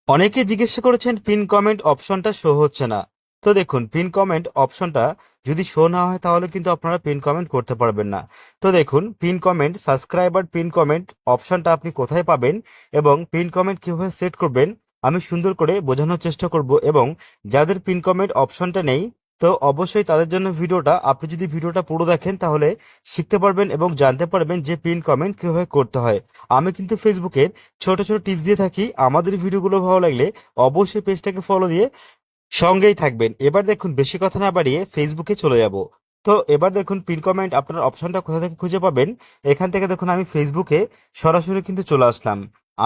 অনেকে জিজ্ঞাসা করেছেন পিন কমেন্ট অপশনটা শো হচ্ছে না। তো দেখুন, পিন কমেন্ট অপশনটা যদি শো না হয় তাহলে কিন্তু আপনারা পিন কমেন্ট করতে পারবেন না। তো দেখুন, pin comment subscriber pin comment অপশনটা আপনি কোথায় পাবেন এবং পিন কমেন্ট কিভাবে সেট করবেন আমি সুন্দর করে বোঝানোর চেষ্টা করব। এবং যাদের পিন কমেন্ট অপশনটা নেই, তো অবশ্যই তাদের জন্য ভিডিওটা, আপনি যদি ভিডিওটা পুরো দেখেন তাহলে শিখতে পারবেন এবং জানতে পারবেন যে পিন কমেন্ট কিভাবে করতে হয়। আমি কিন্তু ফেসবুকে ছোট ছোট টিপস দিয়ে থাকি। আমাদের ভিডিওগুলো ভালো লাগলে অবশ্যই পেজটাকে ফলো দিয়ে সঙ্গেই থাকবেন। এবার দেখুন, বেশি কথা না বাড়িয়ে ফেসবুকে চলে যাব। তো এবার দেখুন, পিন কমেন্ট আপনার অপশনটা কোথা থেকে খুঁজে পাবেন। এখান থেকে দেখুন, আমি ফেসবুকে সরাসরি কিন্তু চলে আসলাম।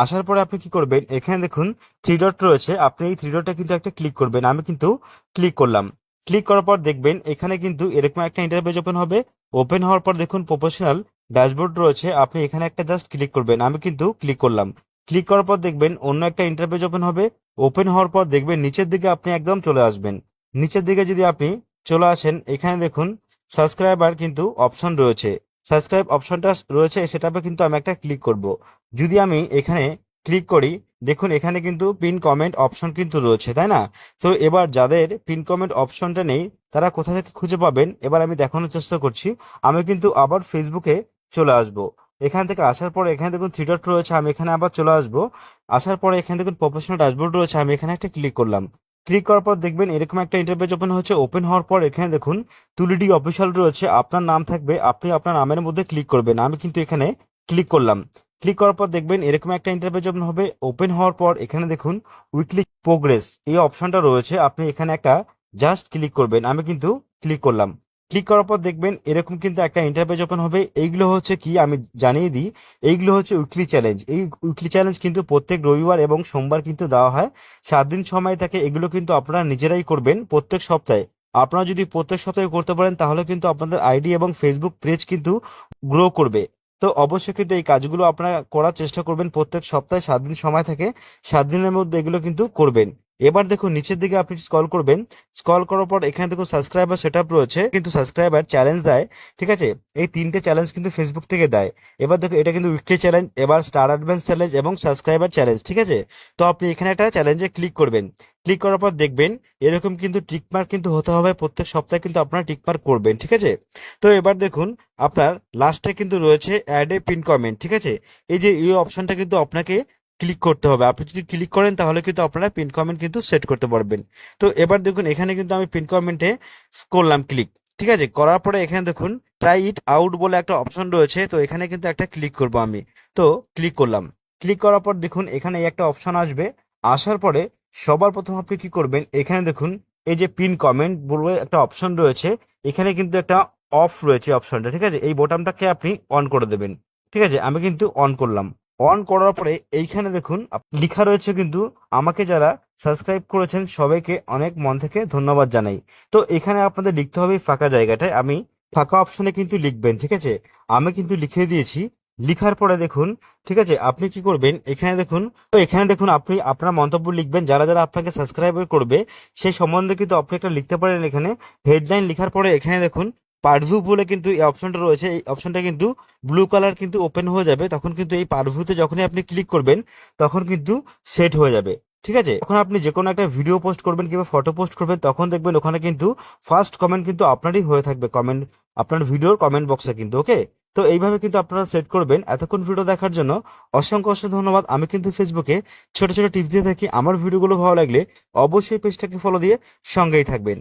আসার পরে আপনি কি করবেন, এখানে দেখুন থ্রি ডট রয়েছে, আপনি এই থ্রি ডটটা কিন্তু একটা ক্লিক করবেন। আমি কিন্তু ক্লিক করলাম। ক্লিক করার পর দেখবেন এখানে কিন্তু এরকম একটা ইন্টারফেস ওপেন হবে। ওপেন হওয়ার পর দেখুন প্রফেশনাল ড্যাশবোর্ড রয়েছে, আপনি এখানে একটা জাস্ট ক্লিক করবেন। আমি কিন্তু ক্লিক করলাম। ক্লিক করার পর দেখবেন অন্য একটা ইন্টারফেস ওপেন হবে। ওপেন হওয়ার পর দেখবেন নিচের দিকে আপনি একদম চলে আসবেন। নিচের দিকে যদি আপনি চলে আসেন, এখানে দেখুন সাবস্ক্রাইবার কিন্তু অপশন রয়েছে। সাবস্ক্রাইব অপশনটা রয়েছে, সেটাপে কিন্তু আমি একটা ক্লিক করব। যদি আমি এখানে ক্লিক করি, দেখুন এখানে কিন্তু পিন কমেন্ট অপশন কিন্তু রয়েছে, তাই না? তো এবার যাদের পিন কমেন্ট অপশনটা নেই তারা কোথা থেকে খুঁজে পাবেন এবার আমি দেখানোর চেষ্টা করছি। আমি কিন্তু আবার ফেসবুকে চলে আসব। এখান থেকে আসার পর এখানে দেখুন থ্রি ডট রয়েছে, আমি এখানে আবার চলে আসবো। আসার পরে এখানে দেখুন প্রফেশনাল ড্যাশবোর্ড রয়েছে, আমি এখানে একটা ক্লিক করলাম। ক্লিক করার পর দেখবেন এরকম একটা ইন্টারফেস ওপেন হচ্ছে। ওপেন হওয়ার পর এখানে দেখুন টুলিডি অফিসিয়াল রয়েছে, আপনার নাম থাকবে, আপনি আপনার নামের মধ্যে ক্লিক করবেন। আমি কিন্তু এখানে ক্লিক করলাম। ক্লিক করার পর দেখবেন এরকম একটা ইন্টারফেস ওপেন হবে। ওপেন হওয়ার পর এখানে দেখুন উইকলি প্রোগ্রেস এই অপশনটা রয়েছে, আপনি এখানে একটা জাস্ট ক্লিক করবেন। আমি কিন্তু ক্লিক করলাম। ক্লিক করার পর দেখবেন এরকম কিন্তু একটা ইন্টারফেস ওপেন হবে। এইগুলো হচ্ছে কি আমি জানিয়ে দিই, এইগুলো হচ্ছে উইকলি চ্যালেঞ্জ। এই উইকলি চ্যালেঞ্জ কিন্তু প্রত্যেক রবিবার এবং সোমবার কিন্তু দেওয়া হয়। 7 দিন সময় থাকে। এগুলো কিন্তু আপনারা নিজেরাই করবেন প্রত্যেক সপ্তাহে। আপনারা যদি প্রত্যেক সপ্তাহে করতে পারেন তাহলে কিন্তু আপনাদের আইডি এবং ফেসবুক পেজ কিন্তু গ্রো করবে। তো অবশ্যই কিন্তু এই কাজগুলো আপনারা করার চেষ্টা করবেন। প্রত্যেক সপ্তাহে 7 দিন সময় থাকে, 7 দিনের মধ্যে এগুলো কিন্তু করবেন। এবার দেখুন নিচের দিকে আপনি স্ক্রল করবেন। স্ক্রল করার পর এখানে দেখুন সাবস্ক্রাইবার সেটআপ রয়েছে, কিন্তু সাবস্ক্রাইবার চ্যালেঞ্জ দেয়। ঠিক আছে, এই তিনটে চ্যালেঞ্জ কিন্তু ফেসবুক থেকে দেয়। এবার দেখো এটা কিন্তু উইকলি চ্যালেঞ্জ, এবার স্টার অ্যাডভান্স চ্যালেঞ্জ এবং সাবস্ক্রাইবার চ্যালেঞ্জ। ঠিক আছে, তো আপনি এখানে একটা চ্যালেঞ্জে ক্লিক করবেন। ক্লিক করার পর দেখবেন এরকম কিন্তু টিকমার্ক কিন্তু হতে হবে, প্রত্যেক সপ্তাহে কিন্তু আপনারা টিকমার্ক করবেন। ঠিক আছে, তো এবার দেখুন আপনার লাস্টে কিন্তু রয়েছে অ্যাড এ পিন কমেন্ট। ঠিক আছে, এই যে এই অপশনটা কিন্তু আপনাকে ক্লিক করতে হবে। আপনি যদি ক্লিক করেন তাহলে কিন্তু আপনারা পিন কমেন্ট কিন্তু সেট করতে পারবেন। তো এবার দেখুন এখানে কিন্তু আমি পিন কমেন্টে করলাম ক্লিক। ঠিক আছে, করার পরে এখানে দেখুন ট্রাই ইট আউট বলে একটা অপশন রয়েছে, তো এখানে কিন্তু একটা ক্লিক করব আমি। তো ক্লিক করলাম। ক্লিক করার পর দেখুন এখানে এই একটা অপশন আসবে। আসার পরে সবার প্রথম আপনি কি করবেন, এখানে দেখুন এই যে পিন কমেন্ট বলে একটা অপশন রয়েছে, এখানে কিন্তু একটা অফ রয়েছে অপশনটা। ঠিক আছে, এই বোতামটাকে আপনি অন করে দেবেন। ঠিক আছে, আমি কিন্তু অন করলাম। অন করার পরে এইখানে দেখুন লেখা রয়েছে কিন্তু আমাকে যারা সাবস্ক্রাইব করেছেন সবাইকে অনেক মন থেকে ধন্যবাদ জানাই। তো এখানে আপনাদের লিখতে হবে এই ফাঁকা জায়গাটায়, আমি ফাঁকা অপশনে কিন্তু লিখবেন। ঠিক আছে, আমি কিন্তু লিখে দিয়েছি। লিখার পরে দেখুন, ঠিক আছে, আপনি কি করবেন এখানে দেখুন, তো এখানে দেখুন আপনি আপনার মন্তব্য লিখবেন। যারা যারা আপনাকে সাবস্ক্রাইব করবে সেই সম্বন্ধে কিন্তু আপনি একটা লিখতে পারেন এখানে হেডলাইন। লিখার পরে এখানে দেখুন পারভিউ বলে কিন্তু এই অপশনটা রয়েছে, এই অপশনটা কিন্তু ব্লু কালার কিন্তু ওপেন হয়ে যাবে। তখন কিন্তু এই পারভিউতে যখনই আপনি ক্লিক করবেন তখন কিন্তু সেট হয়ে যাবে। ঠিক আছে, তখন আপনি যে কোনো একটা ভিডিও পোস্ট করবেন কিংবা ফটো পোস্ট করবেন তখন দেখবেন ওখানে কিন্তু ফার্স্ট কমেন্ট কিন্তু আপনারই হয়ে থাকবে, কমেন্ট আপনার ভিডিওর কমেন্ট বক্সে কিন্তু। ওকে, তো এইভাবে কিন্তু আপনারা সেট করবেন। এতক্ষণ ভিডিও দেখার জন্য অসংখ্য অসংখ্য ধন্যবাদ। আমি কিন্তু ফেসবুকে ছোট ছোট টিপস দিয়ে থাকি। আমার ভিডিওগুলো ভালো লাগলে অবশ্যই পেজটাকে ফলো দিয়ে সঙ্গেই থাকবেন।